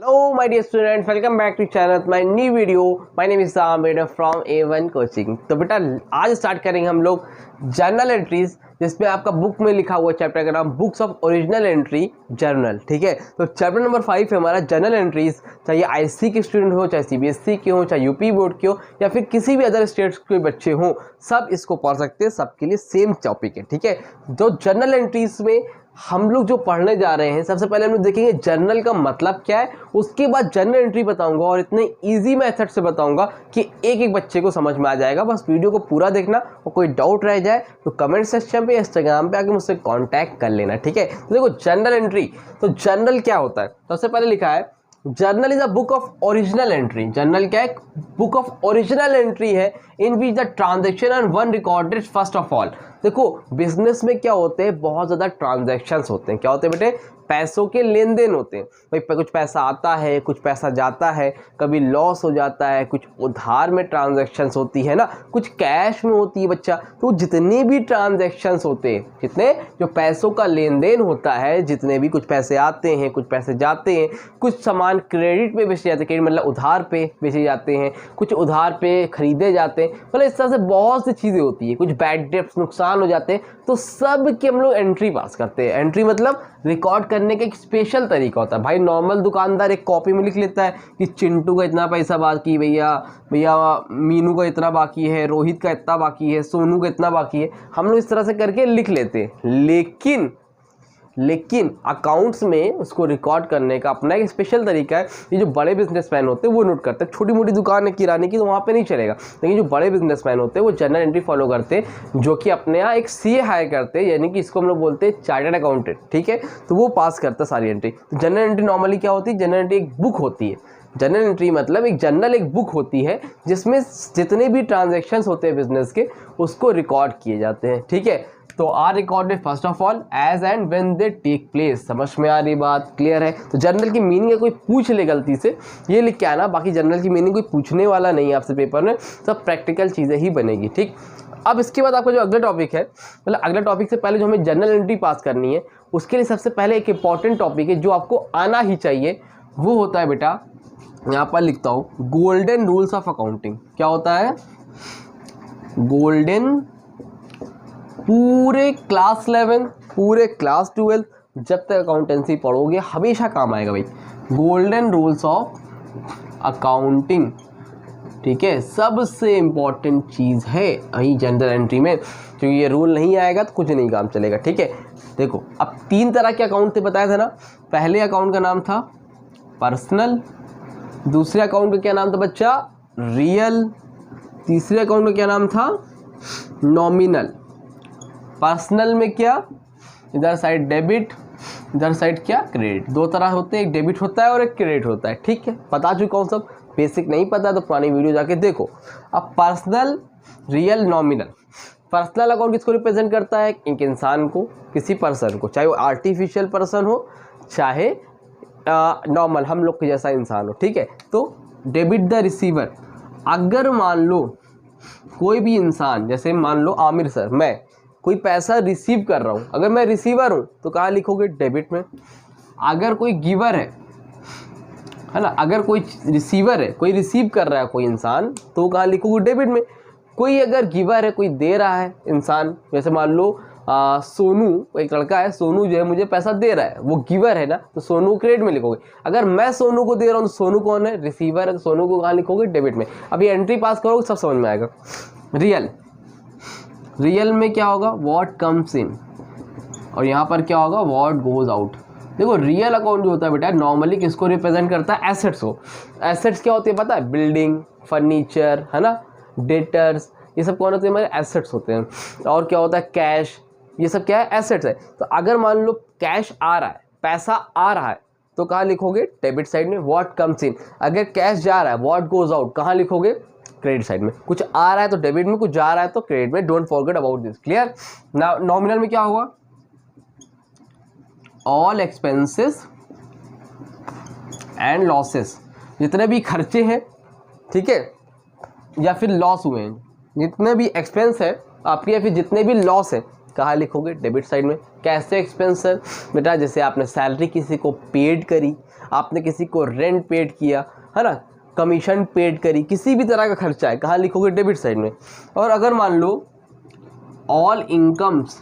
Hello my dear students, welcome back to channel my new video. My name is Sam from A1 Coaching। तो बेटा आज start करेंगे हम लोग journal entries, जिसमें आपका बुक में लिखा हुआ चैप्टर का नाम books of original entry journal. ठीक है, तो चैप्टर नंबर 5 है हमारा जर्नल एंट्रीज। चाहे आईसी के स्टूडेंट हो, चाहे सीबीएसई के हो, चाहे यूपी बोर्ड के हो, या फिर किसी भी अदर स्टेट्स के बच्चे हों, सब इसको पढ़ सकते हैं। सबके लिए सेम टॉपिक है। ठीक है, जो जर्नल एंट्रीज में हम लोग जो पढ़ने जा रहे हैं, सबसे पहले हम लोग देखेंगे जर्नल का मतलब क्या है, उसके बाद जर्नल एंट्री बताऊंगा और इतने इजी मेथड से बताऊंगा कि एक एक बच्चे को समझ में आ जाएगा। बस वीडियो को पूरा देखना, और कोई डाउट रह जाए तो कमेंट सेक्शन पे, इंस्टाग्राम पे आके मुझसे कांटेक्ट कर लेना। ठीक है, तो देखो जर्नल एंट्री, तो जर्नल क्या होता है। सबसे पहले लिखा है journal is a book of original entry. Journal क्या है? बुक ऑफ ओरिजिनल एंट्री है in which the transaction and one recorded first of all. देखो बिजनेस में क्या होते हैं, बहुत ज़्यादा ट्रांजैक्शंस होते हैं। क्या होते हैं बेटे? पैसों के लेन देन होते हैं। भाई कुछ पैसा आता है, कुछ पैसा जाता है, कभी लॉस हो जाता है, कुछ उधार में ट्रांजैक्शंस होती है ना, कुछ कैश में होती है बच्चा। तो जितने भी ट्रांजैक्शंस होते हैं, जितने जो पैसों का लेन देन होता है, जितने भी कुछ पैसे आते हैं, कुछ पैसे जाते हैं, कुछ सामान क्रेडिट पे बेचे जाते हैं, क्रेडिट मतलब उधार पे बेचे जाते हैं, कुछ उधार पे खरीदे जाते हैं, मतलब इस तरह से बहुत सी चीज़ें होती है। कुछ बैड डेट्स, नुकसान हो जाते हैं, तो सब की हम लोग एंट्री पास करते हैं। एंट्री मतलब रिकॉर्ड करने का एक स्पेशल तरीका होता है। भाई नॉर्मल दुकानदार एक कॉपी में लिख लेता है कि चिंटू का इतना पैसा बाकी, भैया मीनू का इतना बाकी है, रोहित का इतना बाकी है, सोनू का इतना बाकी है। हम लोग इस तरह से करके लिख लेते हैं। लेकिन अकाउंट्स में उसको रिकॉर्ड करने का अपना एक स्पेशल तरीका है। ये जो बड़े बिजनेसमैन होते हैं वो नोट करते हैं। छोटी मोटी दुकान है किराने की, तो वहाँ पे नहीं चलेगा। लेकिन जो बड़े बिजनेसमैन होते हैं वो जर्नल एंट्री फॉलो करते हैं, जो कि अपने यहाँ एक सीए हायर करते हैं, यानी कि इसको हम लोग बोलते हैं चार्टर्ड अकाउंटेंट। ठीक है, तो वो पास करता है सारी एंट्री। तो जर्नल एंट्री नॉर्मली क्या होती है? जर्नल एंट्री एक बुक होती है। जर्नल एंट्री मतलब एक जर्नल, एक बुक होती है जिसमें जितने भी ट्रांजेक्शन्स होते हैं बिजनेस के, उसको रिकॉर्ड किए जाते हैं। ठीक है, तो are recorded first of all as and when they take place. समझ में आ रही बात? क्लियर है? तो जर्नल की मीनिंग है, कोई पूछ ले गलती से ये लिख के आना, बाकी जर्नल की मीनिंग कोई पूछने वाला नहीं है आपसे पेपर में, सब प्रैक्टिकल चीज़ें ही बनेगी। ठीक, अब इसके बाद आपका जो अगला टॉपिक है, मतलब अगला टॉपिक से पहले जो हमें जर्नल एंट्री पास करनी है, उसके लिए सबसे पहले एक इंपॉर्टेंट टॉपिक है जो आपको आना ही चाहिए, वो होता है बेटा, यहाँ पर लिखता हूँ, गोल्डन रूल्स ऑफ अकाउंटिंग। क्या होता है? गोल्डन, पूरे क्लास 11, पूरे क्लास 12 जब तक अकाउंटेंसी पढ़ोगे हमेशा काम आएगा भाई। गोल्डन रूल्स ऑफ अकाउंटिंग, ठीक है, सबसे इम्पॉर्टेंट चीज़ है यही जनरल एंट्री में, क्योंकि ये रूल नहीं आएगा तो कुछ नहीं काम चलेगा। ठीक है, देखो अब 3 तरह के अकाउंट थे, बताया था ना। पहले अकाउंट का नाम था पर्सनल, दूसरे अकाउंट का क्या नाम था बच्चा? रियल, तीसरे अकाउंट का क्या नाम था? नॉमिनल। पर्सनल में क्या? इधर साइड डेबिट, इधर साइड क्या? क्रेडिट। 2 तरह होते हैं, एक डेबिट होता है और एक क्रेडिट होता है। ठीक है, बता चुका हूँ सब, बेसिक नहीं पता तो पुरानी वीडियो जाके देखो। अब personal, real, nominal. Personal account किसको रिप्रेजेंट करता है? एक इंसान को, किसी पर्सन को, चाहे वो आर्टिफिशियल पर्सन हो, चाहे नॉर्मल हम लोग के जैसा इंसान हो। ठीक है, तो डेबिट द रिसीवर। अगर मान लो कोई भी इंसान, जैसे मान लो आमिर सर, मैं कोई पैसा रिसीव कर रहा हूँ, अगर मैं रिसीवर हूँ तो कहाँ लिखोगे? डेबिट में। अगर कोई गिवर है ना, अगर कोई रिसीवर है, कोई रिसीव कर रहा है कोई इंसान, तो कहाँ लिखोगे? डेबिट में। कोई अगर गिवर है, कोई दे रहा है इंसान, जैसे मान लो सोनू, एक लड़का है, सोनू जो है मुझे पैसा दे रहा है, वो गिवर है ना, तो सोनू क्रेडिट में लिखोगे। अगर मैं सोनू को दे रहा हूँ तो सोनू कौन है? रिसीवर है, तो सोनू को कहाँ लिखोगे? डेबिट में। अब ये एंट्री पास करोगे सब समझ में आएगा। रियल, रियल में क्या होगा? व्हाट कम्स इन, और यहाँ पर क्या होगा? What goes out. देखो रियल अकाउंट जो होता है बेटा, नॉर्मली किसको रिप्रेजेंट करता है? एसेट्स को। एसेट्स क्या होती है पता है? बिल्डिंग, फर्नीचर, है ना, डेटर्स, ये सब कौन होते हैं? हमारे एसेट्स होते हैं। और क्या होता है? कैश, ये सब क्या है? एसेट्स है। तो अगर मान लो कैश आ रहा है, पैसा आ रहा है, तो कहाँ लिखोगे? डेबिट साइड में। What comes in. अगर कैश जा रहा है, व्हाट गोज आउट, कहाँ लिखोगे? क्रेडिट साइड में। कुछ आ रहा है तो डेबिट में, कुछ जा रहा है तो क्रेडिट में। Don't forget about this. Clear? Nominal में क्या होगा? ऑल एक्सपेंसेस एंड लॉसेस, जितने भी खर्चे हैं, ठीक है, या फिर लॉस हुए हैं, जितने भी एक्सपेंस है आपके, या फिर जितने भी लॉस है, कहाँ लिखोगे? डेबिट साइड में। कैसे एक्सपेंस है बेटा? जैसे आपने सैलरी किसी को पेड करी, आपने किसी को रेंट पेड किया, है ना, कमीशन पेड करी, किसी भी तरह का खर्चा है, कहाँ लिखोगे? डेबिट साइड में। और अगर मान लो ऑल इनकम्स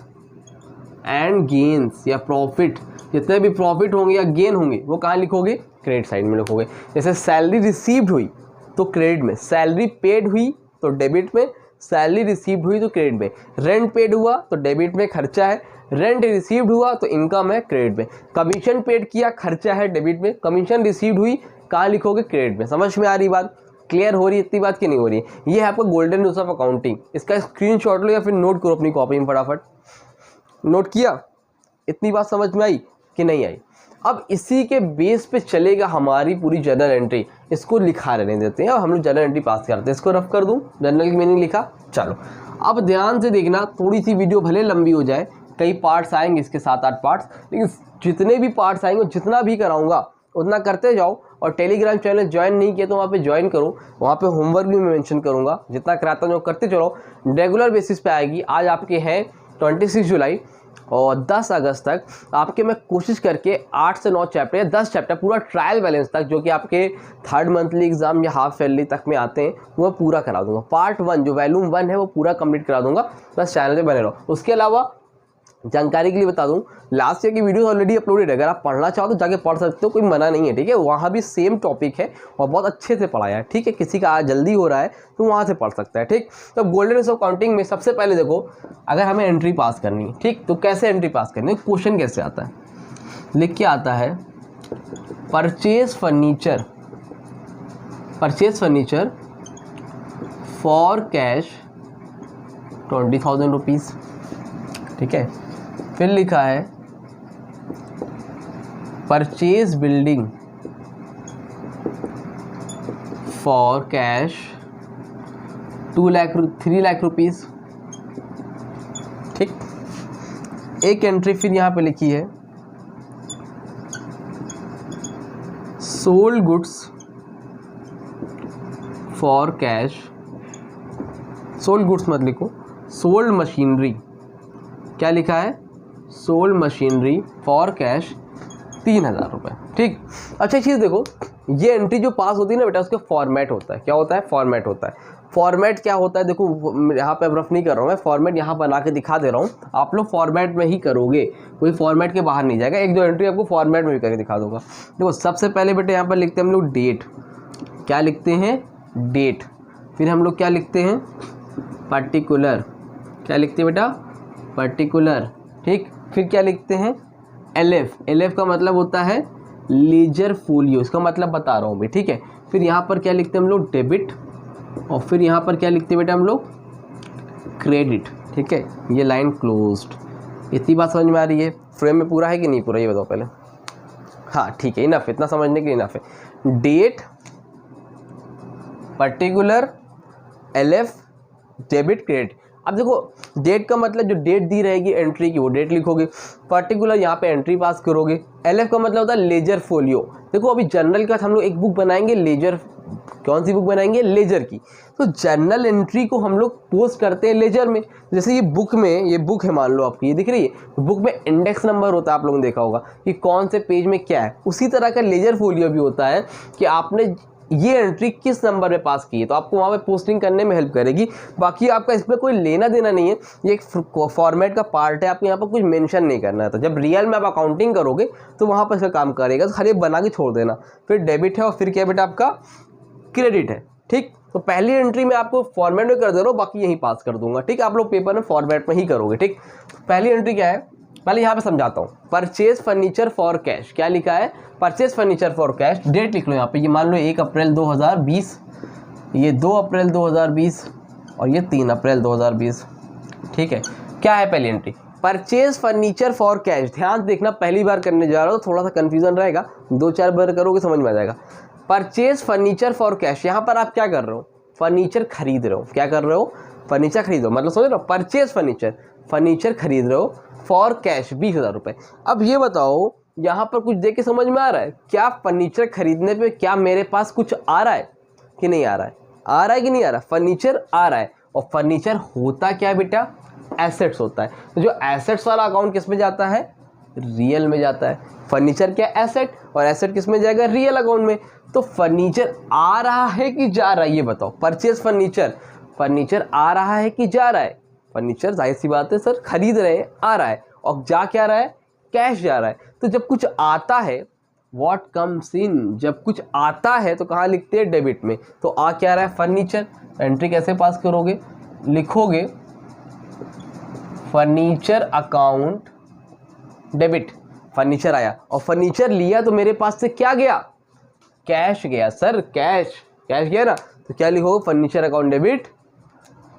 एंड गेन्स या प्रॉफिट, जितने भी प्रॉफिट होंगे या गेन होंगे वो कहाँ लिखोगे? क्रेडिट साइड में लिखोगे। जैसे सैलरी रिसीव्ड हुई तो क्रेडिट में, सैलरी पेड हुई तो डेबिट में, सैलरी रिसीव्ड हुई तो क्रेडिट में, रेंट पेड हुआ तो डेबिट में खर्चा है, रेंट रिसीव्ड हुआ तो इनकम है क्रेडिट में, कमीशन पेड किया खर्चा है डेबिट में, कमीशन रिसीव्ड हुई कहाँ लिखोगे? क्रेडिट में। समझ में आ रही बात? क्लियर हो रही है इतनी बात कि नहीं हो रही है? ये है आपका गोल्डन रूल्स ऑफ अकाउंटिंग। इसका स्क्रीनशॉट लो या फिर नोट करो अपनी कॉपी में फटाफट। नोट किया? इतनी बात समझ में आई कि नहीं आई? अब इसी के बेस पे चलेगा हमारी पूरी जर्नल एंट्री। इसको लिखा रहने देते हैं और हम लोग जर्नल एंट्री पास करते हैं। इसको रफ कर दूं, जर्नल की मीनिंग लिखा। चलो अब ध्यान से देखना, थोड़ी सी वीडियो भले लंबी हो जाए, कई पार्ट्स आएंगे इसके 7-8 पार्ट्स, लेकिन जितने भी पार्ट्स आएंगे जितना भी कराऊंगा उतना करते जाओ। और टेलीग्राम चैनल ज्वाइन नहीं किया तो वहाँ पे ज्वाइन करो, वहाँ पे होमवर्क भी मैं मेंशन करूँगा, जितना कराता हूँ करते चलो। रेगुलर बेसिस पे आएगी। आज आपके हैं 26 जुलाई और 10 अगस्त तक आपके मैं कोशिश करके 8 से 9 चैप्टर या 10 चैप्टर पूरा ट्रायल बैलेंस तक, जो कि आपके 3rd मंथली एग्जाम या हाफ ईयरली तक में आते हैं, वो पूरा करा दूंगा। पार्ट 1 जो वॉल्यूम 1 है वो पूरा कंप्लीट करा दूंगा। बस चैनल पे बने रहो। उसके अलावा जानकारी के लिए बता दूं, लास्ट ईयर की वीडियो ऑलरेडी अपलोडेड है, अगर आप पढ़ना चाहो तो जाके पढ़ सकते हो, कोई मना नहीं है, ठीक है। वहाँ भी सेम टॉपिक है और बहुत अच्छे से पढ़ाया है, ठीक है। किसी का आज जल्दी हो रहा है तो वहाँ से पढ़ सकता है, ठीक। तो गोल्डन रूल्स ऑफ अकाउंटिंग में सबसे पहले देखो, अगर हमें एंट्री पास करनी है, ठीक, तो कैसे एंट्री पास करनी है? क्वेश्चन कैसे आता है? लिख के आता है purchase furniture for cash 20,000 rupees, ठीक है। फिर लिखा है purchase building for cash 3 lakh rupees, ठीक। एक एंट्री फिर यहाँ पे लिखी है sold goods for cash, sold goods मत लिखो, सोल्ड मशीनरी, क्या लिखा है? सोल्ड मशीनरी फॉर कैश 3,000 रुपये, ठीक। अच्छा चीज़ देखो, ये एंट्री जो पास होती है ना बेटा, उसका फॉर्मेट होता है। क्या होता है? फॉर्मेट होता है। फॉर्मेट क्या होता है? देखो यहाँ पे रफ नहीं कर रहा हूँ मैं, फॉर्मेट यहाँ बना के दिखा दे रहा हूँ, आप लोग फॉर्मेट में ही करोगे, कोई फॉर्मेट के बाहर नहीं जाएगा। एक दो एंट्री आपको फॉर्मेट में भी करके दिखा दूंगा। देखो सबसे पहले बेटे यहाँ पर लिखते हैं हम लोग डेट, क्या लिखते हैं? डेट। फिर हम लोग क्या लिखते हैं? पर्टिकुलर, क्या लिखते हैं बेटा? पर्टिकुलर, ठीक। फिर क्या लिखते हैं? एलएफ का मतलब होता है लेजर फोलियो, इसका मतलब बता रहा हूँ भी, ठीक है। फिर यहाँ पर क्या लिखते हैं हम लोग? डेबिट। और फिर यहाँ पर क्या लिखते हैं बेटा हम लोग? क्रेडिट, ठीक है। ये लाइन क्लोज्ड। इतनी बात समझ में आ रही है? फ्रेम में पूरा है कि नहीं पूरा, ये बताओ पहले। हाँ ठीक है, इनफ, इतना समझने के लिए इनफ है। Date, particular, LF, debit, credit. अब देखो डेट का मतलब जो डेट दी रहेगी एंट्री की वो डेट लिखोगे, पर्टिकुलर यहाँ पे एंट्री पास करोगे, एलएफ का मतलब होता है लेजर फोलियो। देखो अभी जर्नल का हम लोग एक बुक बनाएंगे लेजर, कौन सी बुक बनाएंगे? लेजर की। तो जर्नल एंट्री को हम लोग पोस्ट करते हैं लेजर में। जैसे ये बुक में, ये बुक है मान लो आपकी, ये दिख रही है, तो बुक में इंडेक्स नंबर होता है, आप लोगों ने देखा होगा कि कौन से पेज में क्या है। उसी तरह का लेजर फोलियो भी होता है कि आपने ये एंट्री किस नंबर में पास की है, तो आपको वहाँ पे पोस्टिंग करने में हेल्प करेगी। बाकी आपका इसमें कोई लेना देना नहीं है, ये एक फॉर्मेट का पार्ट है, आपको यहाँ पर कुछ मेंशन नहीं करना है। तो जब रियल में आप अकाउंटिंग करोगे तो वहाँ पर इसका काम करेगा, तो खाली बना के छोड़ देना। फिर डेबिट है और फिर क्या बेटा आपका? क्रेडिट है, ठीक। तो पहली एंट्री में आपको फॉर्मेट में कर दे रहा हूँ, बाकी यहीं पास कर दूंगा, ठीक। आप लोग पेपर में फॉर्मेट में ही करोगे, ठीक। पहली एंट्री क्या है पहले यहाँ पे समझाता हूँ। परचेज फर्नीचर फॉर कैश, क्या लिखा है? Purchase furniture for cash. Date लिख लो यहाँ पे, ये मान लो 1 अप्रैल 2020, ये 2 अप्रैल 2020 और ये 3 अप्रैल 2020, ठीक है। क्या है पहली entry? Purchase furniture for cash. ध्यान देखना, पहली बार करने जा रहा हो तो थोड़ा सा कन्फ्यूजन रहेगा, 2-4 बार करोगे समझ में आ जाएगा। परचेज फर्नीचर फॉर कैश, यहाँ पर आप क्या कर रहे हो? फर्नीचर खरीद रहे हो। क्या कर रहे हो? फर्नीचर खरीद रहे हो, मतलब समझ रहे हो? परचेज फर्नीचर, फर्नीचर खरीद रहे हो फॉर कैश 20,000 रुपये। अब ये बताओ यहाँ पर कुछ देख के समझ में आ रहा है? क्या फर्नीचर खरीदने पे क्या मेरे पास कुछ आ रहा है कि नहीं आ रहा है? आ रहा है कि नहीं आ रहा? फर्नीचर आ रहा है। और फर्नीचर होता क्या है बेटा? एसेट्स होता है। तो जो एसेट्स वाला अकाउंट किस में जाता है, रियल में जाता है। फर्नीचर क्या एसेट, और एसेट किस में जाएगा, रियल अकाउंट में। तो फर्नीचर आ रहा है कि जा रहा है, ये बताओ। परचेज फर्नीचर, फर्नीचर आ रहा है कि जा रहा है, फर्नीचर जाहिर सी बात है सर खरीद रहे हैं, आ रहा है, और जा क्या रहा है, कैश जा रहा है। तो जब कुछ आता है, व्हाट कम्स इन, जब कुछ आता है तो कहाँ लिखते हैं, डेबिट में। तो आ क्या रहा है, फर्नीचर। एंट्री कैसे पास करोगे, लिखोगे फर्नीचर अकाउंट डेबिट, फर्नीचर आया, और फर्नीचर लिया तो मेरे पास से क्या गया, कैश गया सर, कैश गया ना। तो क्या लिखोगे, furniture account debit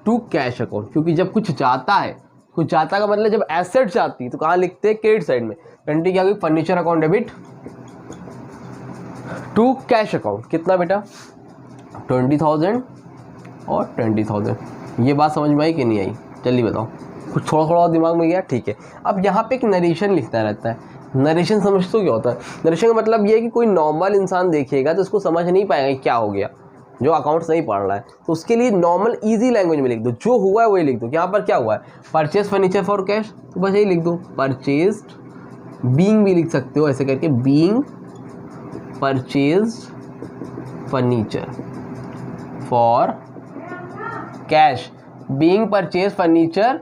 to cash account, क्योंकि जब कुछ जाता है, कुछ जाता का मतलब जब एसेट जाती है तो कहाँ लिखते हैं, क्रेडिट साइड में। एंट्री क्या होगी, furniture account debit to cash account. कितना बेटा, 20,000 और 20,000। ये बात समझ में आई कि नहीं आई, जल्दी बताओ। कुछ थोड़ा थोड़ा दिमाग में गया, ठीक है। अब यहाँ पे एक नरेशन लिखना रहता है। नरेशन समझते हो क्या होता है, नरेशन का मतलब ये है कि कोई नॉर्मल इंसान देखेगा तो उसको समझ नहीं पाएगा क्या हो गया, जो अकाउंट्स नहीं पढ़ रहा है। तो उसके लिए नॉर्मल इजी लैंग्वेज में लिख दो, जो हुआ है वही लिख दो। यहाँ पर क्या हुआ है, परचेज फर्नीचर फॉर कैश, तो बस यही लिख दो, परचेज बीइंग भी लिख सकते हो ऐसे करके, being purchase furniture for cash, being purchase furniture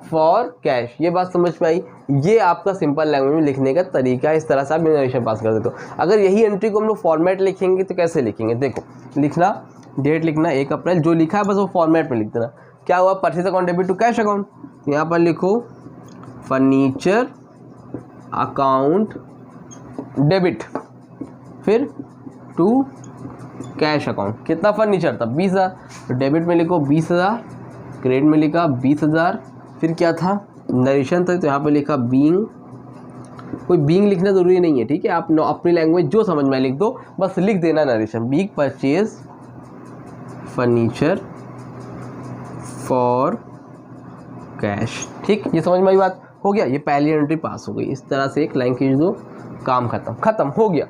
for cash. ये बात समझ में आई। ये आपका सिंपल लैंग्वेज में लिखने का तरीका है, इस तरह से आप नरेशन पास कर देते हो। अगर यही एंट्री को हम लोग फॉर्मेट लिखेंगे तो कैसे लिखेंगे, देखो लिखना, डेट लिखना 1 अप्रैल, जो लिखा है बस वो फॉर्मेट में लिख देना। क्या हुआ, purchase account debit to cash account, यहाँ पर लिखो फर्नीचर अकाउंट डेबिट, फिर टू कैश अकाउंट। कितना फर्नीचर था, 20,000, तो डेबिट में लिखो 20,000, क्रेडिट में लिखा 20,000, फिर क्या था, नरेशन था तो यहाँ पे लिखा बीइंग। कोई बीइंग लिखना ज़रूरी नहीं है, ठीक है, आप अपनी लैंग्वेज जो समझ में लिख दो, बस लिख देना narration, being purchase furniture for cash. ठीक, ये समझ में आई बात, हो गया, ये पहली एंट्री पास हो गई। इस तरह से एक लाइन खींच दो, काम खत्म हो गया।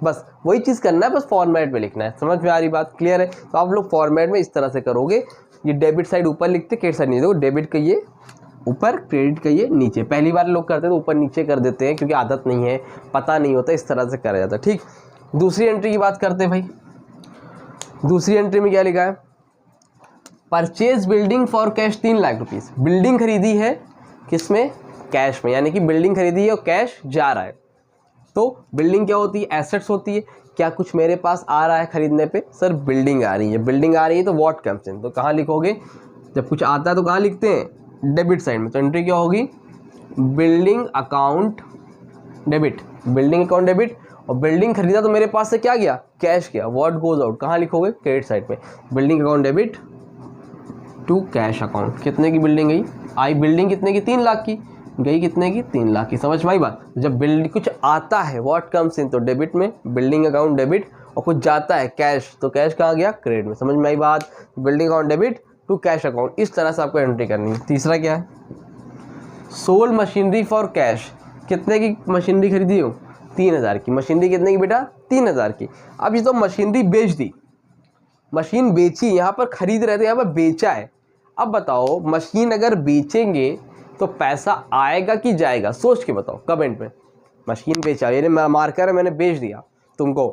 बस वही चीज़ करना है, बस फॉर्मेट में लिखना है। समझ में आ रही बात, क्लियर है। तो आप लोग फॉर्मेट में इस तरह से करोगे, ये डेबिट साइड ऊपर लिखते, क्रेडिट साइड नीचे। देखो डेबिट का ये ऊपर, क्रेडिट का ये नीचे। पहली बार लोग करते हैं तो ऊपर नीचे कर देते हैं, क्योंकि आदत नहीं है, पता नहीं होता, इस तरह से करा जाता है। ठीक, दूसरी एंट्री की बात करते हैं भाई। दूसरी एंट्री में क्या लिखा है, purchase building for cash 3 lakh rupees. Building खरीदी है किसमें, कैश में, यानी कि बिल्डिंग खरीदी है और कैश जा रहा है। तो बिल्डिंग क्या होती है, एसेट्स होती है। क्या कुछ मेरे पास आ रहा है खरीदने पे, सर बिल्डिंग आ रही है, बिल्डिंग आ रही है तो व्हाट कम्स इन, तो कहाँ लिखोगे, जब कुछ आता है तो कहाँ लिखते हैं, डेबिट साइड में। तो एंट्री क्या होगी, building account debit, building account debit, और बिल्डिंग खरीदा तो मेरे पास से क्या गया, कैश गया, व्हाट गोज आउट, कहाँ लिखोगे, क्रेडिट साइड पे। Building account debit to cash account. कितने की बिल्डिंग गई, आई बिल्डिंग कितने की, 3 लाख की गई, कितने की, 3 लाख की। समझ में आई बात। जब बिल्डिंग कुछ आता है, व्हाट कम्स इन, तो डेबिट में, बिल्डिंग अकाउंट डेबिट, और कुछ जाता है कैश, तो कैश कहाँ गया, क्रेडिट में। समझ में आई बात। Building account debit to cash account, इस तरह से आपको एंट्री करनी है। तीसरा क्या है, सोल्ड मशीनरी फॉर कैश। कितने की मशीनरी खरीदी हो, 3,000 की। मशीनरी कितने की बेटा, 3,000 की। अब ये तो मशीनरी बेच दी, मशीन बेची, यहाँ पर खरीद रहे थे, यहाँ पर बेचा है। अब बताओ, मशीन अगर बेचेंगे तो पैसा आएगा कि जाएगा, सोच के बताओ कमेंट में। मशीन बेचा, यानी मार्कर है, मैंने बेच दिया तुमको,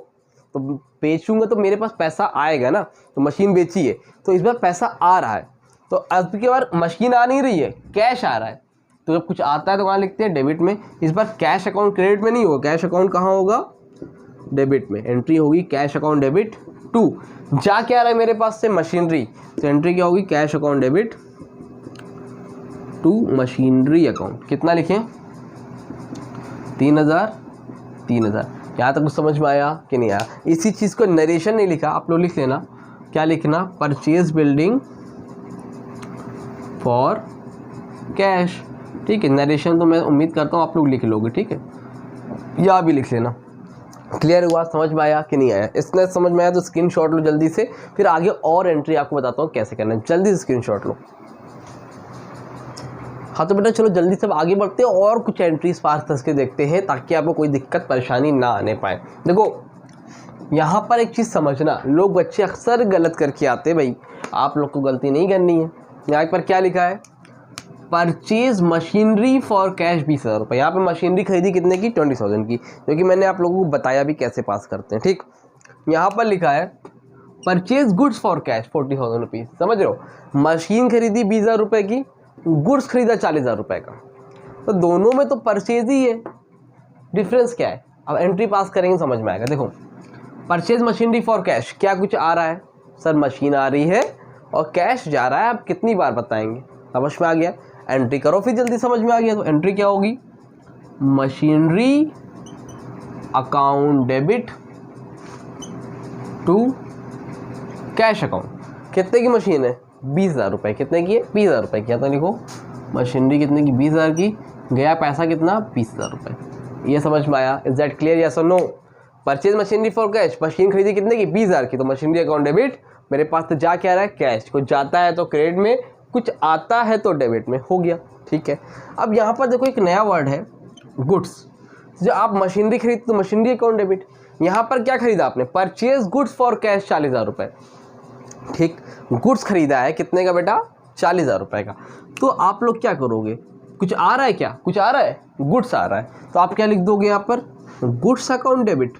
तो बेचूंगा तो मेरे पास पैसा आएगा ना। तो मशीन बेची है तो इस बार पैसा आ रहा है, तो अब की बार मशीन आ नहीं रही है, कैश आ रहा है। तो जब कुछ आता है तो कहाँ लिखते हैं, डेबिट में। इस बार कैश अकाउंट क्रेडिट में नहीं होगा, कैश अकाउंट कहाँ होगा, डेबिट में। एंट्री होगी कैश अकाउंट डेबिट टू, जा क्या आ रहा है मेरे पास से, मशीनरी, तो एंट्री क्या होगी, cash account debit to machinery account. कितना लिखें, 3,000। यहाँ तक कुछ समझ में आया कि नहीं आया। इसी चीज़ को नरेशन नहीं लिखा, आप लोग लिख लेना, क्या लिखना, परचेज बिल्डिंग फॉर कैश। ठीक है, नरेशन तो मैं उम्मीद करता हूँ आप लोग लिख लोगे, ठीक है, या भी लिख लेना। क्लियर हुआ, समझ में आया कि नहीं आया। इसने समझ में आया तो स्क्रीनशॉट लो जल्दी से, फिर आगे और एंट्री आपको बताता हूँ कैसे करना है, जल्दी से स्क्रीनशॉट लो। हाँ तो बेटा चलो जल्दी से आगे बढ़ते हैं और कुछ एंट्रीज पास करके देखते हैं, ताकि आपको कोई दिक्कत परेशानी ना आने पाए। देखो यहाँ पर एक चीज़ समझना, लोग बच्चे अक्सर गलत करके आते हैं भाई, आप लोग को गलती नहीं करनी है। यहाँ पर क्या लिखा है, परचेज मशीनरी फॉर कैश 20,000 रुपये। यहाँ पे मशीनरी खरीदी कितने की? 20,000 की, क्योंकि मैंने आप लोगों को बताया भी कैसे पास करते हैं। ठीक, यहाँ पर लिखा है purchase goods for cash 40,000 rupees. समझ रहे हो, मशीन खरीदी 20,000 रुपये की, गुड्स खरीदा 40,000 रुपये का, तो दोनों में तो परचेज ही है, डिफरेंस क्या है? अब एंट्री पास करेंगे समझ में आएगा। देखो, परचेज मशीनरी फॉर कैश, क्या कुछ आ रहा है? सर मशीन आ रही है और कैश जा रहा है, आप कितनी बार बताएंगे? समझ में आ गया, एंट्री करो फिर जल्दी समझ में आ गया। तो एंट्री क्या होगी? Machinery account debit to cash account. कितने की मशीन है? 20,000 रुपये। कितने की है? 20,000 रुपये की। तो लिखो मशीनरी कितने की? 20,000 की, गया पैसा कितना? 20,000 रुपये। ये समझ में आया? Is that clear? यस और no? Purchase machinery for cash, machine खरीदी कितने की? 20,000 की, तो मशीनरी अकाउंट डेबिट, मेरे पास तो जा क्या रहा है? कैश। कुछ जाता है तो क्रेडिट में, कुछ आता है तो डेबिट में, हो गया। ठीक है, अब यहाँ पर देखो एक नया वर्ड है गुड्स। जो आप मशीनरी खरीदते तो मशीनरी अकाउंट डेबिट, यहाँ पर क्या खरीदा आपने? परचेज गुड्स फॉर कैश 40,000 रुपये। ठीक, गुड्स खरीदा है कितने का बेटा? 40,000 रुपये का। तो आप लोग क्या करोगे? कुछ आ रहा है क्या? कुछ आ रहा है, गुड्स आ रहा है, तो आप क्या लिख दोगे यहाँ पर? गुड्स अकाउंट डेबिट,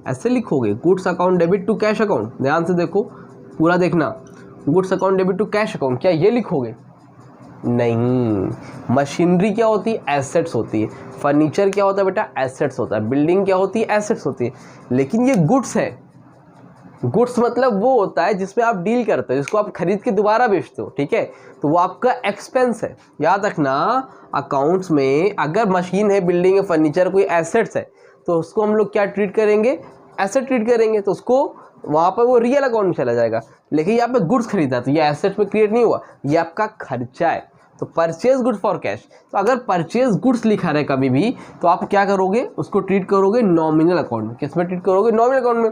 ऐसे लिखोगे, goods account debit to cash account. ध्यान से देखो, पूरा देखना, goods account debit to cash account, क्या ये लिखोगे? नहीं, मशीनरी क्या होती है? एसेट्स होती है। फर्नीचर क्या होता है बेटा? एसेट्स होता है। बिल्डिंग क्या होती है? एसेट्स होती है। लेकिन ये गुड्स है। गुड्स मतलब वो होता है जिसमें आप डील करते हो, जिसको आप खरीद के दोबारा बेचते हो। ठीक है, तो वो आपका एक्सपेंस है। याद रखना, अकाउंट्स में अगर मशीन है, बिल्डिंग है, फर्नीचर, कोई एसेट्स है, तो उसको हम लोग क्या ट्रीट करेंगे? एसेट ट्रीट करेंगे, तो उसको वहाँ पर वो रियल अकाउंट में चला जाएगा। लेकिन यहाँ पे गुड्स खरीदा तो ये एसेट में क्रिएट नहीं हुआ, ये आपका खर्चा है। तो परचेज गुड्स फॉर कैश, तो अगर परचेज गुड्स लिखा रहे कभी भी, तो आप क्या करोगे? उसको ट्रीट करोगे नॉमिनल अकाउंट में। किस में ट्रीट करोगे? नॉमिनल अकाउंट में।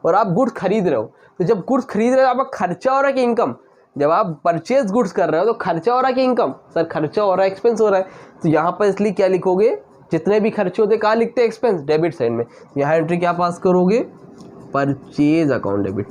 और आप गुड्स खरीद रहे हो, तो जब गुड्स खरीद रहे हो आपका खर्चा हो रहा है कि इनकम? जब आप परचेज गुड्स कर रहे हो तो खर्चा हो रहा है कि इनकम? सर खर्चा हो रहा है, एक्सपेंस हो रहा है। तो यहाँ पर इसलिए क्या लिखोगे? जितने भी खर्चे होते कहाँ लिखते हैं? एक्सपेंस, डेबिट साइड में। यहाँ एंट्री क्या पास करोगे? Purchase account debit.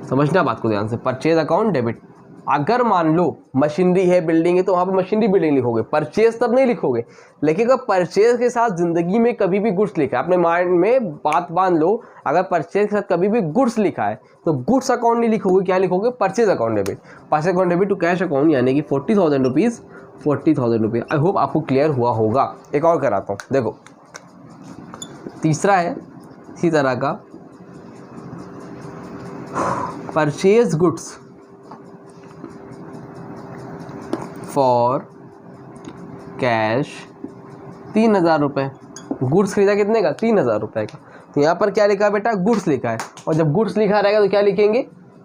समझना बात को ध्यान से, परचेज अकाउंट डेबिट। अगर मान लो मशीनरी है, बिल्डिंग है, तो वहाँ पर मशीनरी बिल्डिंग लिखोगे, परचेज तब नहीं लिखोगे। लेकिन अगर परचेज के साथ जिंदगी में कभी भी गुड्स लिखा है, अपने माइंड में बात बांध लो, अगर परचेज के साथ कभी भी गुड्स लिखा है तो गुड्स अकाउंट नहीं लिखोगे, क्या लिखोगे? Purchase account debit. Purchase account debit to cash account, यानी कि 40,000 रुपीज़, 40,000 रुपये। आई होप आपको क्लियर हुआ होगा। एक और कराता हूँ, देखो तीसरा है इसी तरह का, परचेज गुड्स फॉर कैश 3,000 रुपये। गुड्स खरीदा कितने का? 3,000 रुपये का। तो यहाँ पर क्या लिखा है बेटा? गुड्स लिखा है। और जब गुड्स लिखा रहेगा तो क्या लिखेंगे?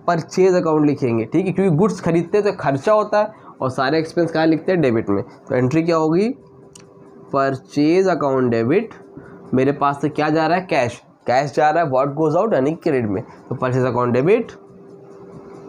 परचेज अकाउंट लिखेंगे। ठीक है, क्योंकि गुड्स खरीदते हैं तो खर्चा होता है और सारे एक्सपेंस कहाँ लिखते हैं? डेबिट में। तो एंट्री क्या होगी? Purchase account debit. मेरे पास से क्या जा रहा है? कैश। कैश जा रहा है, व्हाट गोज आउट, यानी क्रेडिट में। तो purchase account debit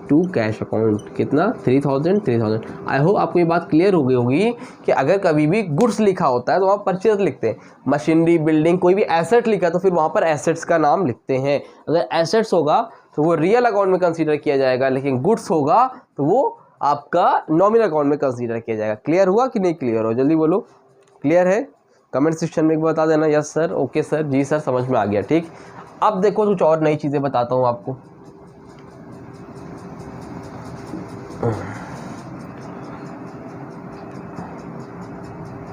to cash account, कितना? 3,000। आई होप आपको ये बात क्लियर हो गई होगी कि अगर कभी भी गुड्स लिखा होता है तो वहाँ परचेज लिखते हैं। मशीनरी, बिल्डिंग, कोई भी एसेट लिखा तो फिर वहाँ पर एसेट्स का नाम लिखते हैं। अगर एसेट्स होगा तो वो रियल अकाउंट में कंसीडर किया जाएगा, लेकिन गुड्स होगा तो वो आपका नॉमिनल अकाउंट में कंसीडर किया जाएगा। क्लियर हुआ कि नहीं क्लियर हो? जल्दी बोलो, क्लियर है? कमेंट सेक्शन में एक बता देना, यस सर, ओके सर, जी सर, समझ में आ गया। ठीक, अब देखो कुछ और नई चीज़ें बताता हूँ आपको।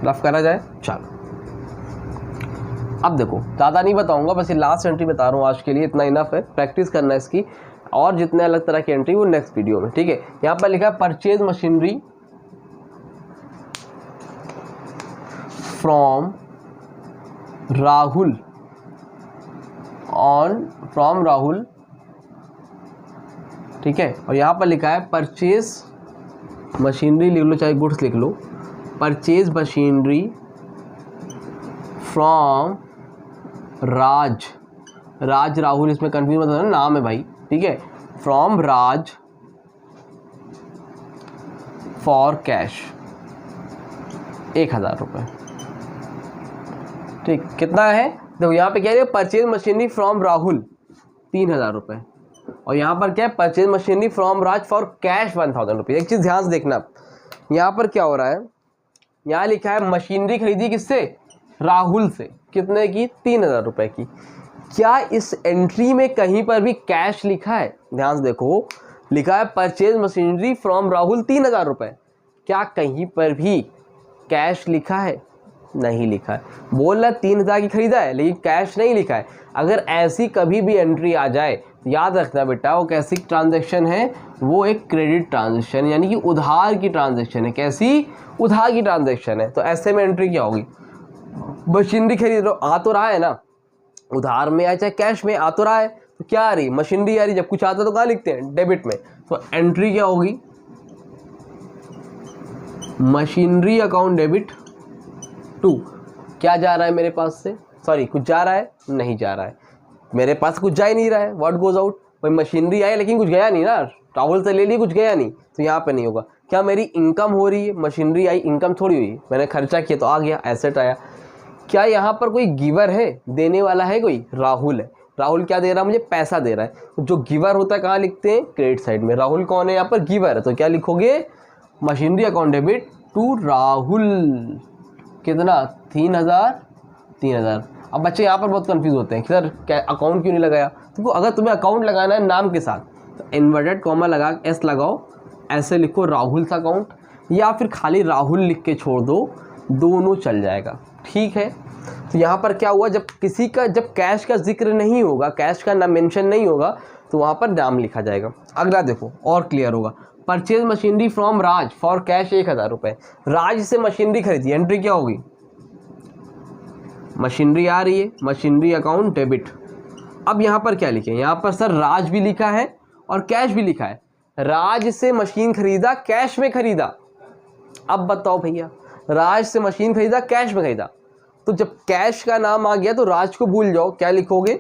रफ करा जाए, चलो। अब देखो ज़्यादा नहीं बताऊंगा, बस ये लास्ट एंट्री बता रहा हूँ आज के लिए, इतना इनफ है। प्रैक्टिस करना है इसकी, और जितने अलग तरह की एंट्री वो नेक्स्ट वीडियो में। ठीक है, यहाँ पर लिखा है purchase machinery from Rahul from Rahul. ठीक है, और यहाँ पर लिखा है परचेज मशीनरी, लिख लो चाहे गुड्स लिख लो, परचेज मशीनरी फ्रॉम राज राहुल, इसमें कंफ्यूज मत होना, नाम है भाई। ठीक है, फ्रॉम राज फॉर कैश 1,000 रुपये। ठीक, कितना है? देखो यहाँ पे क्या है? परचेज मशीनरी फ्रॉम राहुल 3,000 रुपये, और यहाँ पर क्या है? Purchase machinery from Raj for cash 1,000 रुपये। एक चीज़ ध्यान से देखना, यहाँ पर क्या हो रहा है? यहाँ लिखा है मशीनरी खरीदी किससे, राहुल से, कितने की, 3000 रुपए की। क्या इस एंट्री में कहीं पर भी कैश लिखा है? ध्यान से देखो, लिखा है परचेज मशीनरी फ्रॉम राहुल 3000 रुपए। क्या कहीं पर भी कैश लिखा है? नहीं लिखा है। बोल रहा 3000 की खरीदा है लेकिन कैश नहीं लिखा है। अगर ऐसी कभी भी एंट्री आ जाए तो याद रखना बेटा, वो कैसी ट्रांजैक्शन है, वो एक क्रेडिट ट्रांजैक्शन यानी कि उधार की ट्रांजैक्शन है। कैसी? उधार की ट्रांजैक्शन है। तो ऐसे में एंट्री क्या होगी? मशीनरी खरीद रहे हो, आ तो रहा है ना, उधार में या चाहे कैश में आ तो रहा है, तो क्या आ रही? मशीनरी आ रही। जब कुछ आता तो कहाँ लिखते हैं? डेबिट में। तो एंट्री क्या होगी? Machinery account debit to. क्या जा रहा है मेरे पास से? सॉरी, कुछ जा रहा है? नहीं जा रहा है, मेरे पास कुछ जा ही नहीं रहा है। What goes out? भाई मशीनरी आई लेकिन कुछ गया नहीं ना, राहुल से ले ली, कुछ गया नहीं, तो यहाँ पे नहीं होगा। क्या मेरी इनकम हो रही है? मशीनरी आई, इनकम थोड़ी हुई, मैंने खर्चा किया तो आ गया, एसेट आया। क्या यहाँ पर कोई गिवर है, देने वाला है कोई? राहुल है। राहुल क्या दे रहा है मुझे? पैसा दे रहा है। तो जो गिवर होता है कहाँ लिखते हैं? क्रेडिट साइड में। राहुल कौन है यहाँ पर? गिवर है। तो क्या लिखोगे? Machinery account debit to Rahul. कितना? 3000। अब बच्चे यहाँ पर बहुत कंफ्यूज होते हैं कि सर क्या अकाउंट क्यों नहीं लगाया? तो अगर तुम्हें अकाउंट लगाना है नाम के साथ तो इन्वर्टेड कॉमा लगा, एस लगाओ, ऐसे लिखो राहुल सा अकाउंट, या फिर खाली राहुल लिख के छोड़ दो, दोनों चल जाएगा। ठीक है। तो यहाँ पर क्या हुआ, जब किसी का, जब कैश का जिक्र नहीं होगा, कैश का नाम मेंशन नहीं होगा, तो वहाँ पर नाम लिखा जाएगा। अगला देखो और क्लियर होगा। Purchase machinery from Raj for cash 1000 रुपये। राज से मशीनरी खरीदी, एंट्री क्या होगी? मशीनरी आ रही है, मशीनरी अकाउंट डेबिट। अब यहाँ पर क्या लिखे? यहाँ पर सर राज भी लिखा है और कैश भी लिखा है। राज से मशीन खरीदा, कैश में खरीदा। अब बताओ भैया, राज से मशीन खरीदा, कैश में खरीदा, तो जब कैश का नाम आ गया तो राज को भूल जाओ, क्या लिखोगे?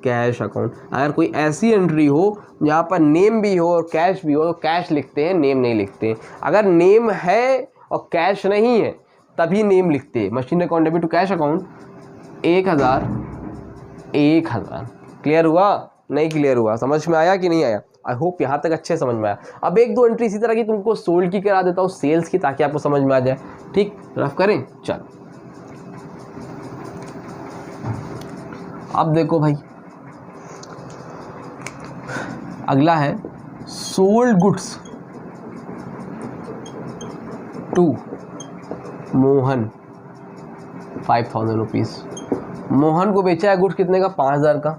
Cash account. अगर कोई ऐसी एंट्री हो जहाँ पर नेम भी हो और कैश भी हो तो कैश लिखते हैं, नेम नहीं लिखते। अगर नेम है और कैश नहीं है तभी नेम लिखते हैं। Machine account debit to cash account 1000। Clear हुआ? नहीं क्लियर हुआ? समझ में आया कि नहीं आया? आई होप यहाँ तक अच्छे समझ में आया। अब एक दो एंट्री इसी तरह की तुमको सोल्ड की करा देता हूँ, सेल्स की, ताकि आपको समझ में आ जाए। ठीक, रफ करें। चलो अब देखो भाई, अगला है sold goods to Mohan 5000 rupees. Mohan को बेचा है गुड्स कितने का? 5000 का।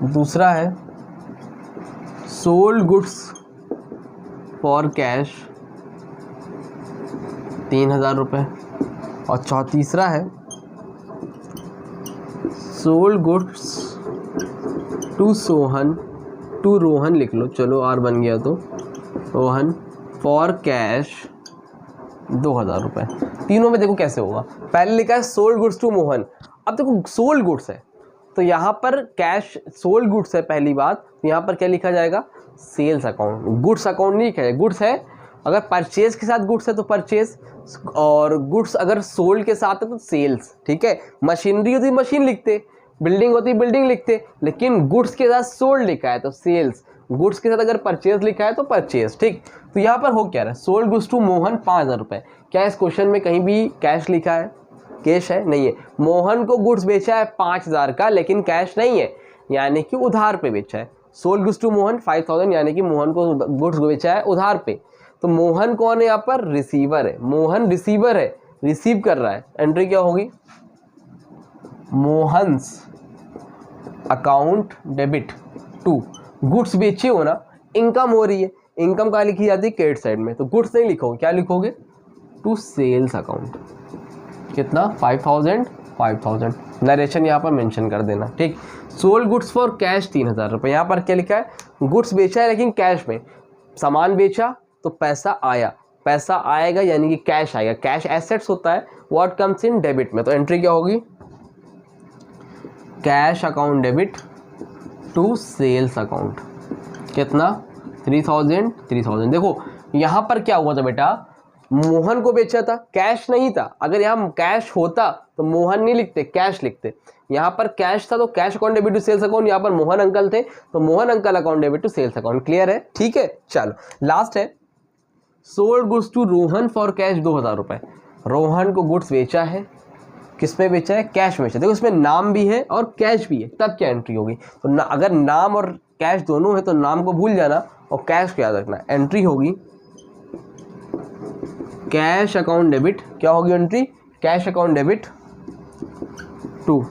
दूसरा है सोल्ड गुड्स फॉर कैश 3000 रुपये। और तीसरा है sold goods to Sohan, to Rohan लिख लो, चलो आर बन गया तो रोहन, फॉर कैश 2000 रुपये। तीनों में देखो कैसे होगा। पहले लिखा है सोल्ड गुड्स टू मोहन। अब देखो सोल्ड गुड्स है तो यहाँ पर कैश, सोल्ड गुड्स है पहली बात, तो यहाँ पर क्या लिखा जाएगा? Sales account. गुड्स अकाउंट नहीं लिखा है, गुड्स है। अगर परचेज के साथ गुड्स है तो परचेज, और गुड्स अगर सोल्ड के साथ है तो सेल्स। ठीक है। मशीनरी होती मशीन लिखते, बिल्डिंग होती बिल्डिंग लिखते, लेकिन गुड्स के साथ सोल्ड लिखा है तो सेल्स, गुड्स के साथ अगर परचेज लिखा है तो परचेज। ठीक। तो यहाँ पर हो क्या रहा है? सोल्ड गुड्स टू मोहन 5000 रुपये। क्या इस क्वेश्चन में कहीं भी कैश लिखा है? कैश है? नहीं है। मोहन को गुड्स बेचा है 5000 का, लेकिन कैश नहीं है, यानी कि उधार पे बेचा है। सोल्ड गुड्स टू मोहन 5000, यानी कि मोहन को गुड्स बेचा है उधार पे। तो मोहन कौन है यहाँ पर? रिसीवर है। मोहन रिसीवर है, रिसीव कर रहा है। एंट्री क्या होगी? Mohan's account debit to, goods बेचे हो ना, इनकम हो रही है, इनकम कहाँ लिखी जाती है? क्रेडिट साइड में। तो गुड्स नहीं लिखोगे, क्या लिखोगे? To sales account. कितना? 5000। नरेशन यहाँ पर मेंशन कर देना। ठीक। सोल्ड गुड्स फॉर कैश 3000 रुपये। यहाँ पर क्या लिखा है? गुड्स बेचा है लेकिन कैश में, सामान बेचा तो पैसा आया, पैसा आएगा यानी कि कैश आएगा। कैश एसेट्स होता है, व्हाट कम्स इन डेबिट में। तो एंट्री क्या होगी? Cash account debit to sales account. कितना? 3000। देखो यहाँ पर क्या हुआ था बेटा, मोहन को बेचा था, कैश नहीं था। अगर यहाँ कैश होता तो मोहन नहीं लिखते, कैश लिखते। यहाँ पर कैश था तो cash account debit to sales account, यहाँ पर मोहन अंकल थे तो Mohan uncle account debit to sales account. Clear है? ठीक है। चलो लास्ट है sold goods to Rohan for cash 2000 रुपये। रोहन को गुड्स बेचा है, किस में बेचा है? कैश में बेचा। देखो इसमें नाम भी है और कैश भी है, तब क्या एंट्री होगी? तो अगर नाम और कैश दोनों है तो नाम को भूल जाना और कैश को याद रखना। एंट्री होगी कैश अकाउंट डेबिट। क्या होगी entry? Cash account debit to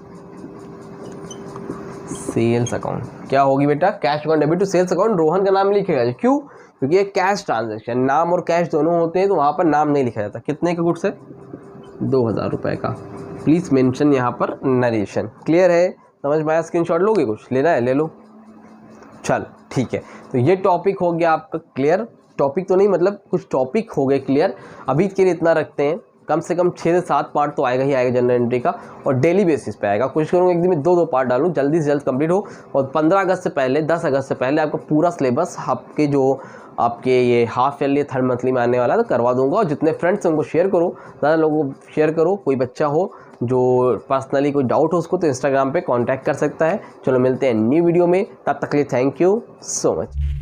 sales account. क्या होगी बेटा? Cash account debit to sales account. Rohan का नाम लिखेगा। क्यों? क्योंकि ये कैश ट्रांजैक्शन, नाम और कैश दोनों होते हैं तो वहाँ पर नाम नहीं लिखा जाता। कितने का गुड्स है? 2000 रुपये का। प्लीज़ मेंशन यहाँ पर नरेशन। क्लियर है? समझ में आया? स्क्रीनशॉट लोगे? कुछ लेना है ले लो। चल ठीक है, तो ये टॉपिक हो गया आपका क्लियर। टॉपिक तो नहीं, मतलब कुछ टॉपिक हो गए क्लियर। अभी के लिए इतना रखते हैं। कम से कम 6 से 7 पार्ट तो आएगा ही आएगा जनरल एंट्री का, और डेली बेसिस पे आएगा। कोशिश करूँगा एक दिन में 2-2 पार्ट डालूँ, जल्दी से जल्द कंप्लीट हो। और 15 अगस्त से पहले, 10 अगस्त से पहले आपका पूरा सिलेबस आपके जो आपके ये हाफ ईयरली थर्ड मंथली में आने वाला है तो करवा दूंगा। और जितने फ्रेंड्स हैं उनको शेयर करो, ज़्यादा लोगों को शेयर करो। कोई बच्चा हो जो पर्सनली कोई डाउट हो उसको तो इंस्टाग्राम पे कांटेक्ट कर सकता है। चलो मिलते हैं न्यू वीडियो में, तब तक के लिए थैंक यू सो मच।